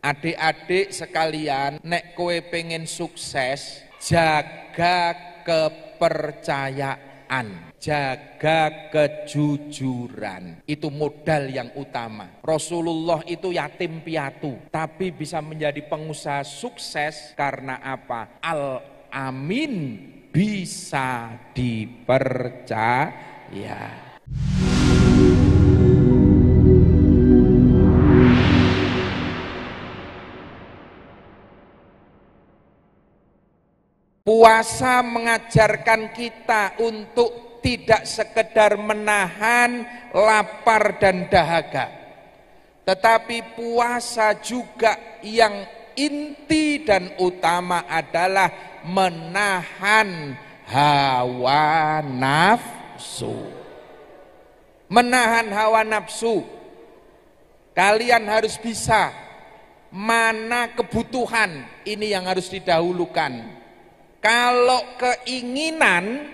Adik-adik sekalian, nek kowe pengen sukses, jaga kepercayaan, jaga kejujuran. Itu modal yang utama. Rasulullah itu yatim piatu, tapi bisa menjadi pengusaha sukses karena apa? Al-amin, bisa dipercaya. Puasa mengajarkan kita untuk tidak sekedar menahan lapar dan dahaga, tetapi puasa juga yang inti dan utama adalah menahan hawa nafsu. Menahan hawa nafsu. Kalian harus bisa mana kebutuhan, ini yang harus didahulukan. Kalau keinginan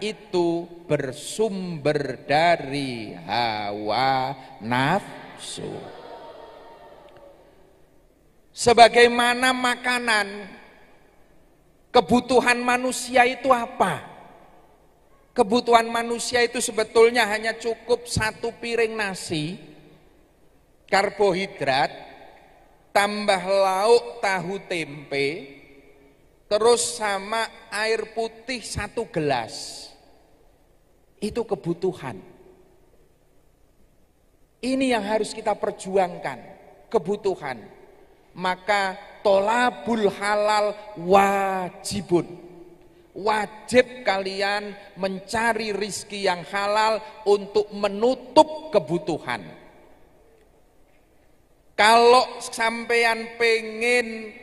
itu bersumber dari hawa nafsu. Sebagaimana makanan, kebutuhan manusia itu apa? Kebutuhan manusia itu sebetulnya hanya cukup 1 piring nasi, karbohidrat, tambah lauk tahu tempe, terus sama air putih 1 gelas. Itu kebutuhan. Ini yang harus kita perjuangkan, kebutuhan. Maka tolabul halal wajibun. Wajib kalian mencari rizki yang halal untuk menutup kebutuhan. Kalau sampean pengen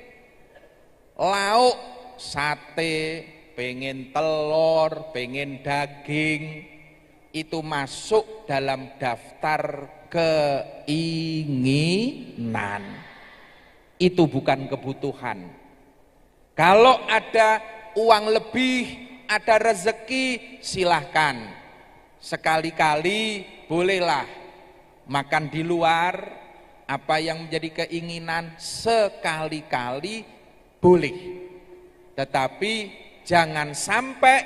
lauk, sate, pengen telur, pengen daging, itu masuk dalam daftar keinginan. Itu bukan kebutuhan. Kalau ada uang lebih, ada rezeki, silahkan. Sekali-kali bolehlah makan di luar, apa yang menjadi keinginan sekali-kali boleh. Tetapi jangan sampai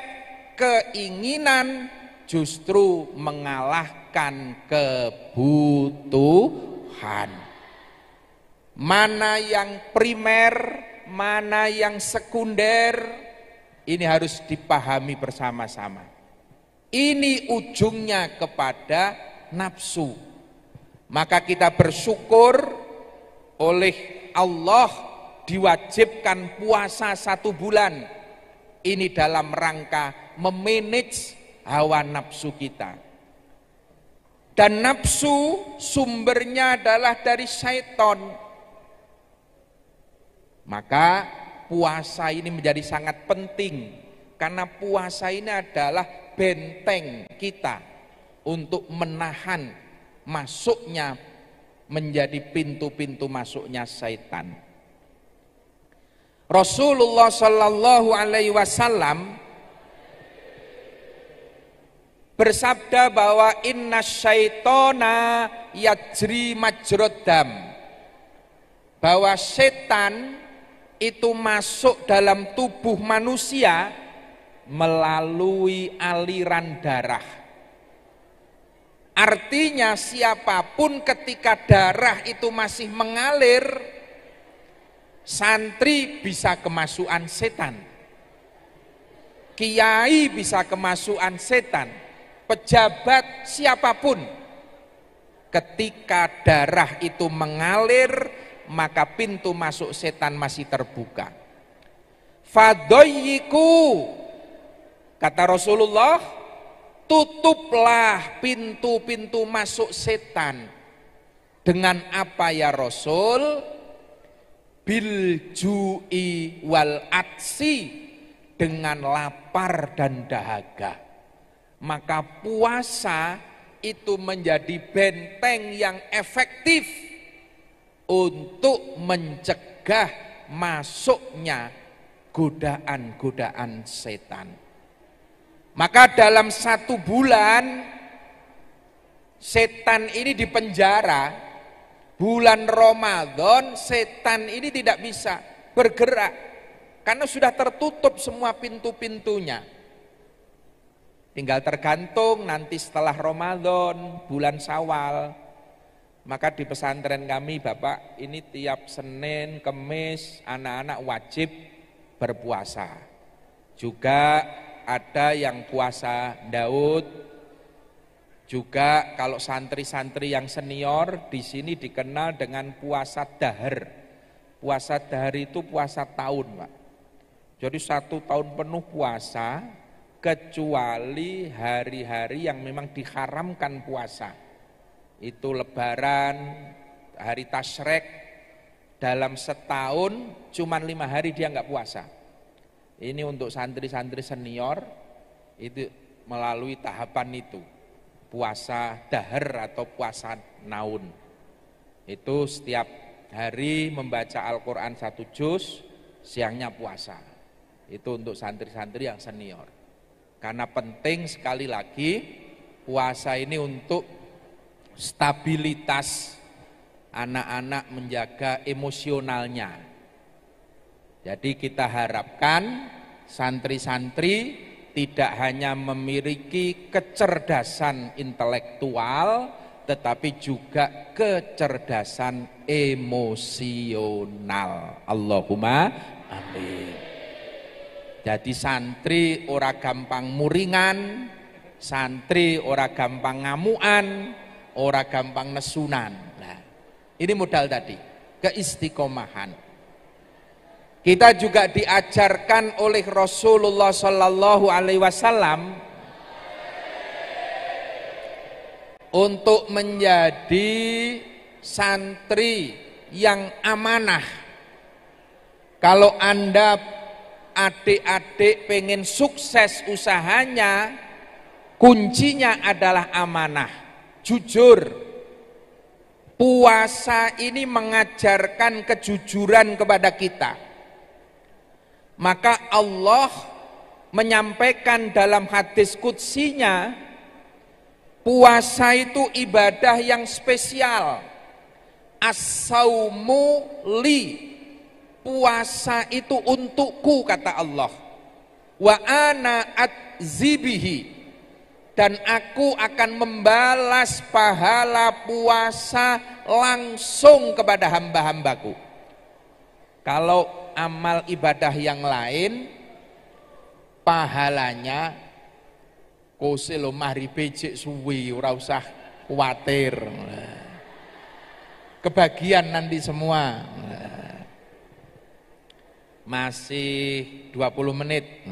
keinginan justru mengalahkan kebutuhan. Mana yang primer, mana yang sekunder, ini harus dipahami bersama-sama. Ini ujungnya kepada nafsu. Maka kita bersyukur oleh Allah diwajibkan puasa 1 bulan. Ini dalam rangka memanage hawa nafsu kita. Dan nafsu sumbernya adalah dari syaitan. Maka puasa ini menjadi sangat penting, karena puasa ini adalah benteng kita untuk menahan masuknya, menjadi pintu-pintu masuknya syaitan. Rasulullah Shallallahu Alaihi Wasallam bersabda bahwa inna syaitona yajri majrod dam, bahwa setan itu masuk dalam tubuh manusia melalui aliran darah. Artinya siapapun ketika darah itu masih mengalir, santri bisa kemasukan setan, kiai bisa kemasukan setan, pejabat siapapun. Ketika darah itu mengalir, maka pintu masuk setan masih terbuka. Fadoyiku, kata Rasulullah, tutuplah pintu-pintu masuk setan. Dengan apa ya Rasul? Bil ju'i wal atsi, dengan lapar dan dahaga. Maka puasa itu menjadi benteng yang efektif untuk mencegah masuknya godaan-godaan setan. Maka dalam 1 bulan setan ini dipenjara Bulan Ramadan setan ini tidak bisa bergerak karena sudah tertutup semua pintu-pintunya. Tinggal tergantung nanti setelah Ramadan, bulan Syawal. Maka di pesantren kami Bapak, ini tiap Senin, Kemis anak-anak wajib berpuasa. Juga ada yang puasa Daud. Juga kalau santri-santri yang senior di sini dikenal dengan puasa dahar. Puasa dahar itu puasa tahun, Pak. Jadi 1 tahun penuh puasa kecuali hari-hari yang memang diharamkan puasa. Itu Lebaran, hari Tasyrik, dalam setahun cuman 5 hari dia nggak puasa. Ini untuk santri-santri senior itu melalui tahapan itu. Puasa dahar atau puasa naun. Itu setiap hari membaca Al-Quran 1 juz, siangnya puasa. Itu untuk santri-santri yang senior. Karena penting sekali lagi, puasa ini untuk stabilitas anak-anak, menjaga emosionalnya. Jadi kita harapkan santri-santri tidak hanya memiliki kecerdasan intelektual, tetapi juga kecerdasan emosional. Allahumma amin. Jadi santri ora gampang muringan, santri ora gampang ngamuan, ora gampang nesunan. Nah, ini modal tadi, keistiqomahan. Kita juga diajarkan oleh Rasulullah Sallallahu Alaihi Wasallam untuk menjadi santri yang amanah. Kalau Anda adik-adik pengen sukses usahanya, kuncinya adalah amanah, jujur. Puasa ini mengajarkan kejujuran kepada kita. Maka Allah menyampaikan dalam hadis qudsinya, puasa itu ibadah yang spesial. As-saumu li, puasa itu untukku, kata Allah. Wa ana atzibihi, dan aku akan membalas pahala puasa langsung kepada hamba-hambaku. Kalau amal ibadah yang lain pahalanya kose lo mari becik suwi, ora usah kuatir, kebagian nanti semua. Masih 20 menit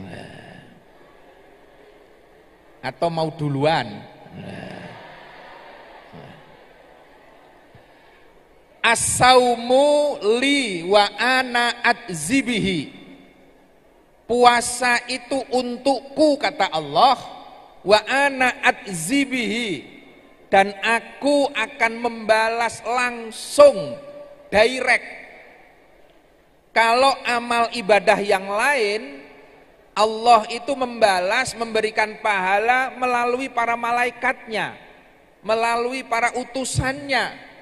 atau mau duluan? As-saumu li wa ana atzibihi, puasa itu untukku, kata Allah. Wa ana atzibihi, dan aku akan membalas langsung, direct. Kalau amal ibadah yang lain, Allah itu membalas, memberikan pahala melalui para malaikatnya, melalui para utusannya.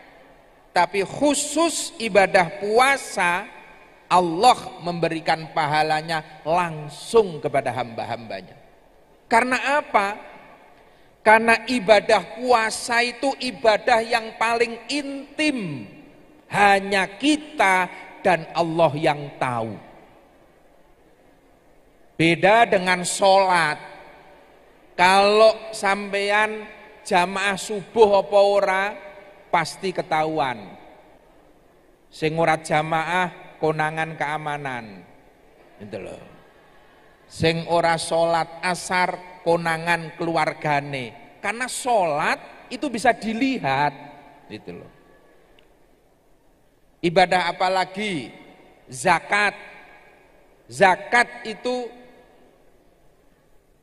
Tapi khusus ibadah puasa, Allah memberikan pahalanya langsung kepada hamba-hambanya. Karena apa? Karena ibadah puasa itu ibadah yang paling intim, hanya kita dan Allah yang tahu. Beda dengan sholat. Kalau sampean jamaah subuh apa ora, pasti ketahuan. Sing ora jamaah konangan keamanan. Gitu loh. Sing ora sholat asar konangan keluargane. Karena sholat itu bisa dilihat. Gitu loh. Ibadah apalagi? Zakat. Zakat itu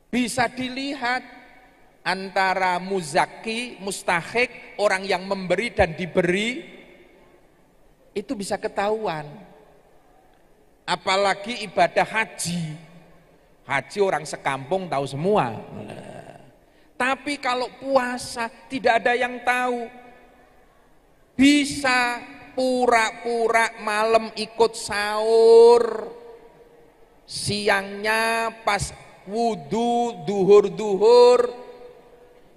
bisa dilihat. Antara muzaki, mustahik, orang yang memberi dan diberi, itu bisa ketahuan. Apalagi ibadah haji. Haji orang sekampung tahu semua. Tapi kalau puasa tidak ada yang tahu. bisa pura-pura malam ikut sahur, siangnya pas wudu duhur-duhur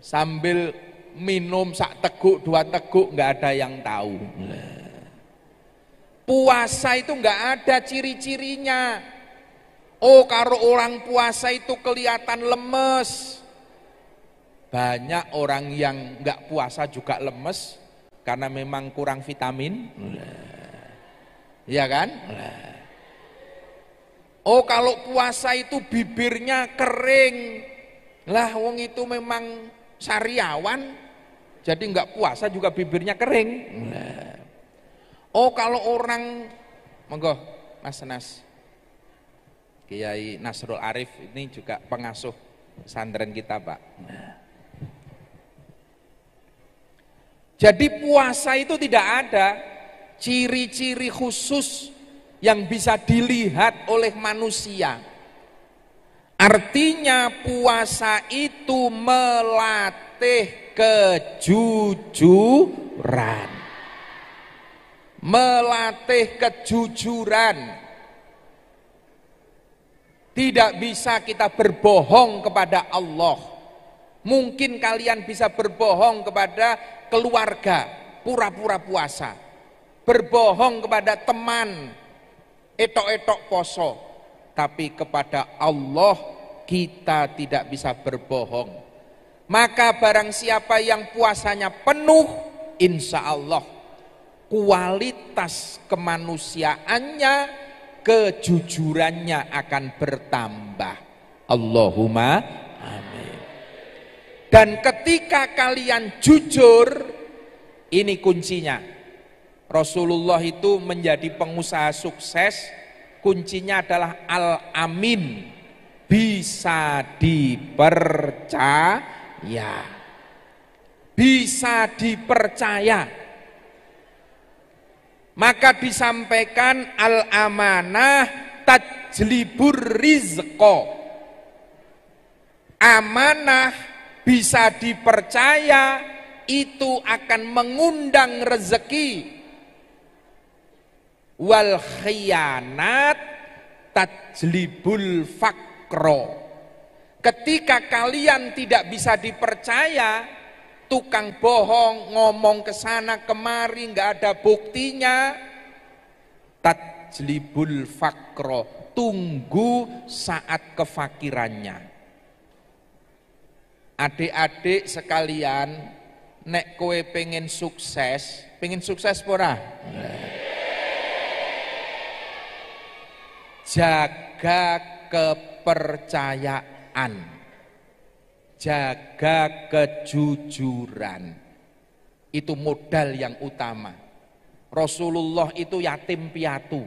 sambil minum sak teguk dua teguk, nggak ada yang tahu. Puasa itu nggak ada ciri-cirinya. Oh, kalau orang puasa itu kelihatan lemes. Banyak orang yang nggak puasa juga lemes karena memang kurang vitamin. Iya kan? Oh, kalau puasa itu bibirnya kering. Lah wong itu memang sariawan, jadi nggak puasa juga bibirnya kering. Oh, kalau orang, monggo Mas Nas, Kiai Nasrul Arif ini juga pengasuh pesantren kita, Pak. Jadi puasa itu tidak ada ciri-ciri khusus yang bisa dilihat oleh manusia. Artinya puasa itu melatih kejujuran. Melatih kejujuran. Tidak bisa kita berbohong kepada Allah. Mungkin kalian bisa berbohong kepada keluarga, pura-pura puasa. Berbohong kepada teman, etok-etok poso. Tapi kepada Allah kita tidak bisa berbohong. Maka barang siapa yang puasanya penuh, insya Allah kualitas kemanusiaannya, kejujurannya akan bertambah. Allahumma amin. Dan ketika kalian jujur, ini kuncinya. Rasulullah itu menjadi pengusaha sukses, kuncinya adalah al-amin, bisa dipercaya. Bisa dipercaya. Maka disampaikan al-amanah tajlibur rizqo. Amanah bisa dipercaya itu akan mengundang rezeki. Wal khiyanat tajlibul fakro. Ketika kalian tidak bisa dipercaya, tukang bohong, ngomong ke sana kemari, nggak ada buktinya, tajlibul fakro, tunggu saat kefakirannya. Adik-adik sekalian, nek kowe pengen sukses pora? Jaga kepercayaan, jaga kejujuran, itu modal yang utama. Rasulullah itu yatim piatu,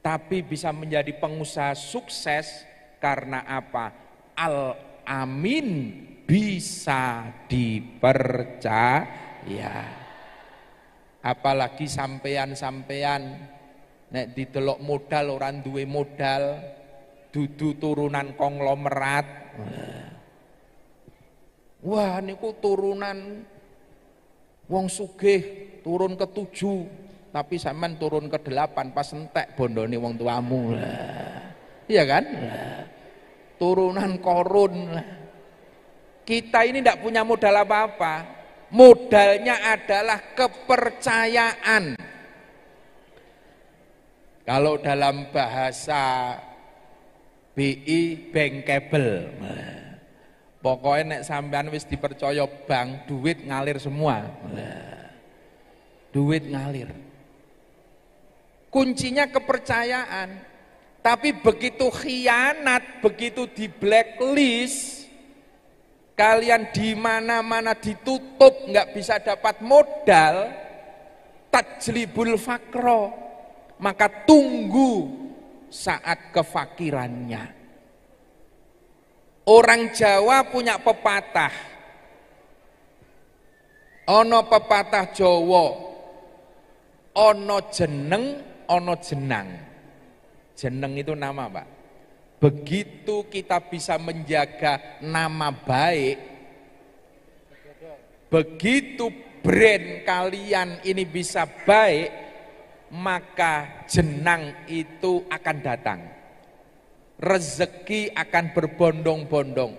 tapi bisa menjadi pengusaha sukses karena apa? Al-amin, bisa dipercaya. Apalagi sampean-sampean nek didelok modal orang duwe modal, dudu turunan konglomerat. Wah, niku turunan wong sugih, turun ke 7, tapi sampean turun ke 8 pas entek bondone wong tuamu. Iya kan? Turunan korun. Kita ini tidak punya modal apa-apa. Modalnya adalah kepercayaan. Kalau dalam bahasa BI, bankable. Pokoknya nek sampean wis dipercaya bank, duit ngalir semua. Duit ngalir. Kuncinya kepercayaan. Tapi begitu khianat, begitu di blacklist, kalian di mana-mana ditutup, nggak bisa dapat modal, tajlibul fakro, maka tunggu saat kefakirannya. Orang Jawa punya pepatah, ono pepatah Jawa, ono jeneng, ono jenang. Jeneng itu nama, Pak. Begitu kita bisa menjaga nama baik, begitu brand kalian ini bisa baik, maka jenang itu akan datang. Rezeki akan berbondong-bondong.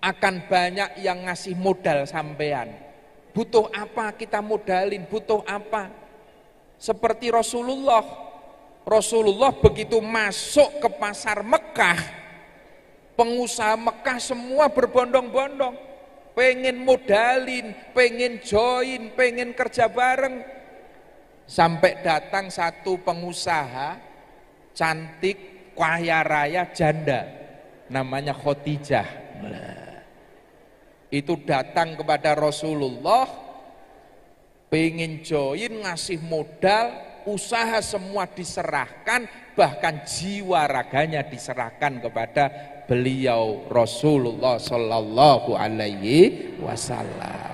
Akan banyak yang ngasih modal sampean. Butuh apa kita modalin, butuh apa? Seperti Rasulullah begitu masuk ke pasar Mekah, pengusaha Mekah semua berbondong-bondong, pengen modalin, pengen join, pengen kerja bareng. Sampai datang satu pengusaha cantik, kaya raya, janda, namanya Khadijah. Itu datang kepada Rasulullah, pengen join, ngasih modal, usaha semua diserahkan, bahkan jiwa raganya diserahkan kepada beliau Rasulullah Sallallahu Alaihi Wasallam.